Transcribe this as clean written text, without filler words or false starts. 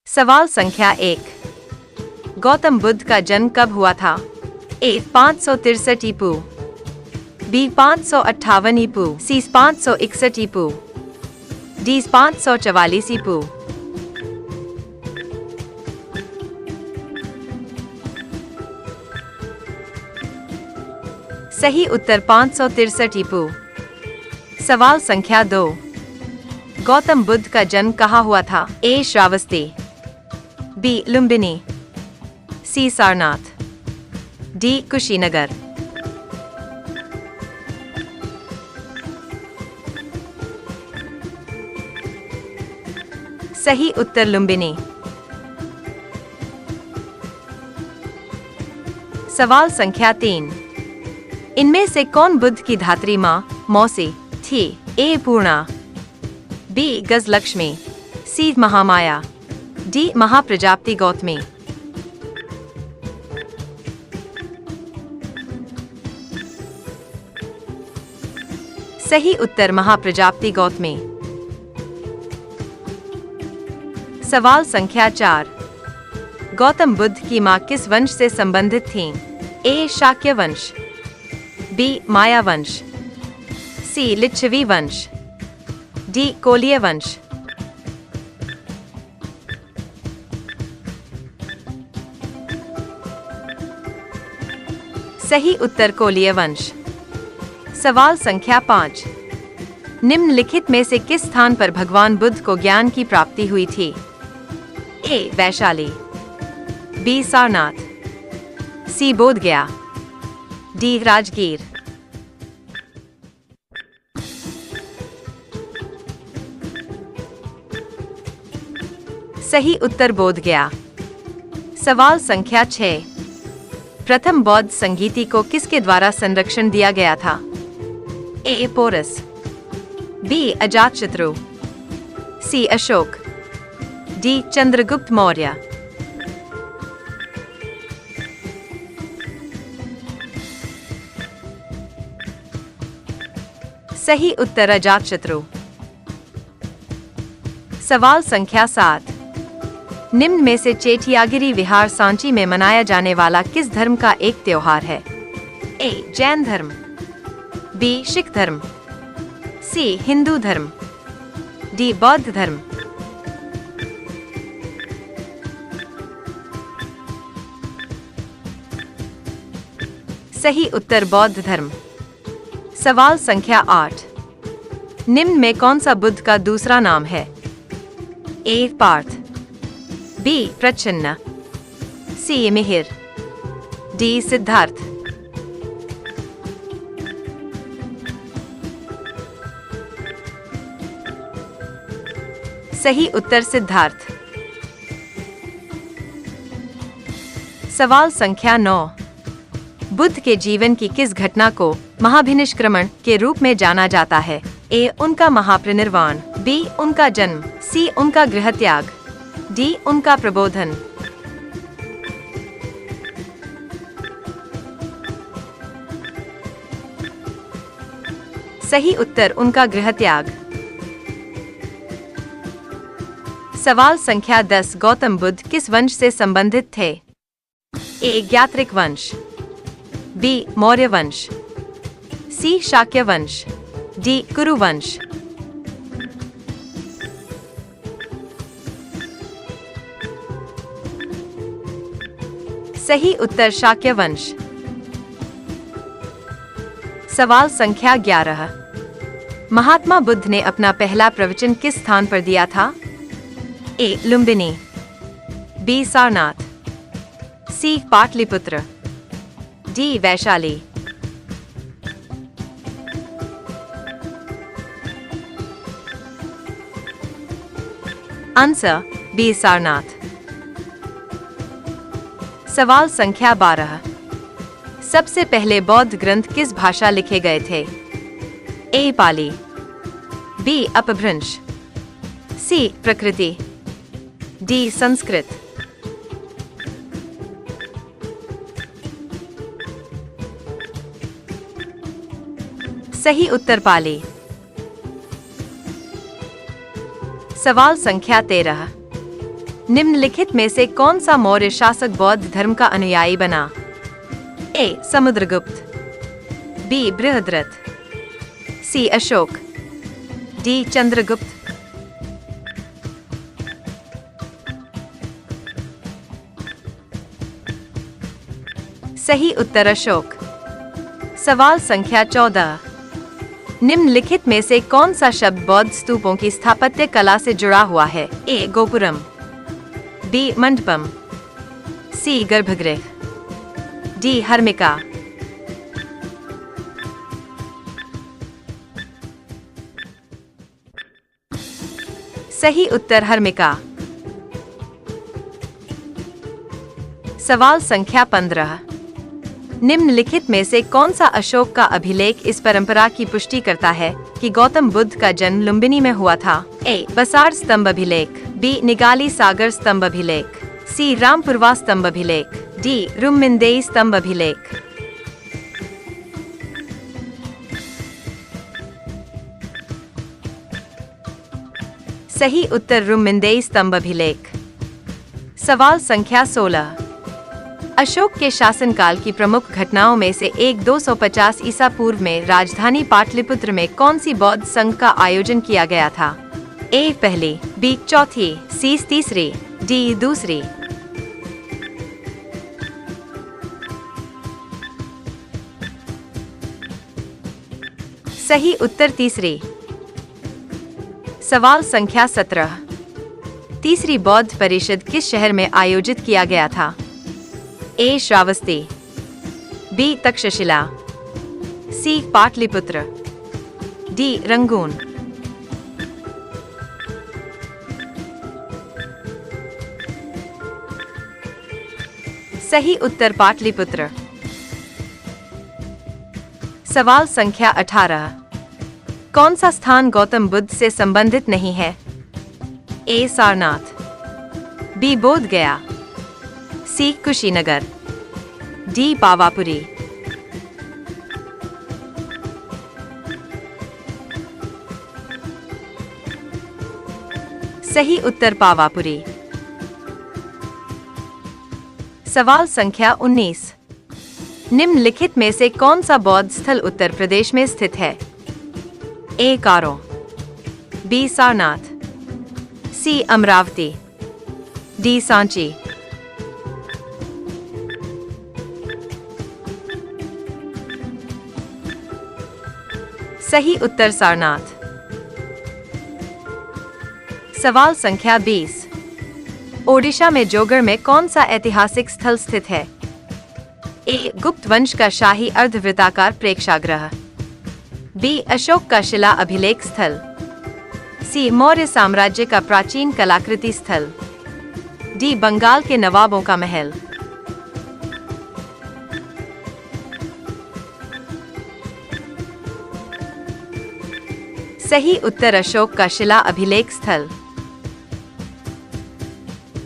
सवाल संख्या 1। गौतम बुद्ध का जन्म कब हुआ था? ए 563 ईपू, बी 558 ईपू, सी 561 ईपू, डी 544 ईपू। सही उत्तर 563 ईपू। सवाल संख्या 2। गौतम बुद्ध का जन्म कहाँ हुआ था? ए श्रावस्ती, बी लुम्बिनी, सी सारनाथ, डी कुशीनगर। सही उत्तर लुम्बिनी। सवाल संख्या 3। इनमें से कौन बुद्ध की धात्री मां मौसी थी? ए पूर्णा, बी गजलक्ष्मी, सी महामाया, डी महाप्रजापति गौतमी। सही उत्तर महाप्रजापति गौतमी। सवाल संख्या 4। गौतम बुद्ध की मां किस वंश से संबंधित थीं? ए शाक्य वंश, बी माया वंश, सी लिच्छवी वंश, डी कोलीय वंश। सही उत्तर कोलीय वंश। सवाल संख्या 5। निम्नलिखित में से किस स्थान पर भगवान बुद्ध को ज्ञान की प्राप्ति हुई थी? ए वैशाली, बी सारनाथ, सी बोधगया, डी राजगीर। सही उत्तर बोधगया। सवाल संख्या 6। प्रथम बौद्ध संगीति को किसके द्वारा संरक्षण दिया गया था? ए पोरस, बी अजातशत्रु, सी अशोक, डी चंद्रगुप्त मौर्य। सही उत्तर अजातशत्रु। सवाल संख्या 7। निम्न में से चेटियागिरी विहार सांची में मनाया जाने वाला किस धर्म का एक त्योहार है? ए जैन धर्म, बी सिख धर्म, सी हिंदू धर्म, डी बौद्ध धर्म। सही उत्तर बौद्ध धर्म। सवाल संख्या 8। निम्न में कौन सा बुद्ध का दूसरा नाम है? ए पार्थ, बी प्रच्छन्न, सी मिहिर, डी सिद्धार्थ। सही उत्तर सिद्धार्थ। सवाल संख्या 9। बुद्ध के जीवन की किस घटना को महाभिनिष्क्रमण के रूप में जाना जाता है? ए उनका महापरिनिर्वाण, बी उनका जन्म, सी उनका गृहत्याग, डी उनका प्रबोधन। सही उत्तर उनका गृहत्याग। सवाल संख्या 10। गौतम बुद्ध किस वंश से संबंधित थे? ए ज्ञात्रिक वंश, बी मौर्य वंश, सी शाक्य वंश, डी कुरु वंश। सही उत्तर शाक्य वंश। सवाल संख्या 11। महात्मा बुद्ध ने अपना पहला प्रवचन किस स्थान पर दिया था? A Lumbini, B Sarnath, C Pataliputra, D Vaishali. Answer B Sarnath. सवाल संख्या 12। सबसे पहले बौद्ध ग्रंथ किस भाषा लिखे गए थे? ए पाली, बी अपभ्रंश, सी प्रकृति, डी संस्कृत। सही उत्तर पाली। सवाल संख्या 13। निम्नलिखित में से कौन सा मौर्य शासक बौद्ध धर्म का अनुयायी बना? ए. समुद्रगुप्त, बी. बृहद्रथ, सी. अशोक, डी. चंद्रगुप्त। सही उत्तर अशोक। सवाल संख्या 14। निम्नलिखित में से कौन सा शब्द बौद्ध स्तूपों की स्थापत्य कला से जुड़ा हुआ है? ए. गोपुरम, बी. मंडपम, सी. गर्भगृह, डी. हर्मिका। सही उत्तर हर्मिका। सवाल संख्या 15। निम्नलिखित में से कौन सा अशोक का अभिलेख इस परंपरा की पुष्टि करता है कि गौतम बुद्ध का जन्म लुम्बिनी में हुआ था? ए. बसार स्तंभ अभिलेख, बी. निगाली सागर स्तंभ अभिलेख, सी. रामपुरवा स्तंभ अभिलेख, डी. रुम्मिंदेई स्तंभ अभिलेख। सही उत्तर रुम्मिंदेई स्तंभ अभिलेख। सवाल संख्या 16। अशोक के शासनकाल की प्रमुख घटनाओं में से एक 250 ईसा पूर्व में राजधानी पाटलिपुत्र में कौन सी बौद्ध संघ का आयोजन किया गया था? ए. पहली, बी. चौथी, सी. तीसरी, डी. दूसरी। सही उत्तर तीसरी। सवाल संख्या 17। तीसरी बौद्ध परिषद किस शहर में आयोजित किया गया था? ए. श्रावस्ती, बी. तक्षशिला, सी. पाटलिपुत्र, डी. रंगून। सही उत्तर पाटलिपुत्र। सवाल संख्या 18। कौन सा स्थान गौतम बुद्ध से संबंधित नहीं है? ए. सारनाथ, बी. बोध गया, सी. कुशीनगर, डी. पावापुरी। सही उत्तर पावापुरी। सवाल संख्या 19। निम्नलिखित में से कौन सा बौद्ध स्थल उत्तर प्रदेश में स्थित है? ए. कारो, बी. सारनाथ, सी. अमरावती, डी. सांची। सही उत्तर सारनाथ। सवाल संख्या 20। ओडिशा में जोगर में कौन सा ऐतिहासिक स्थल स्थित है? ए. गुप्त वंश का शाही अर्धवृत्ताकार प्रेक्षागृह, बी. अशोक का शिला अभिलेख स्थल, सी. मौर्य साम्राज्य का प्राचीन कलाकृति स्थल, डी. बंगाल के नवाबों का महल। सही उत्तर अशोक का शिला अभिलेख स्थल।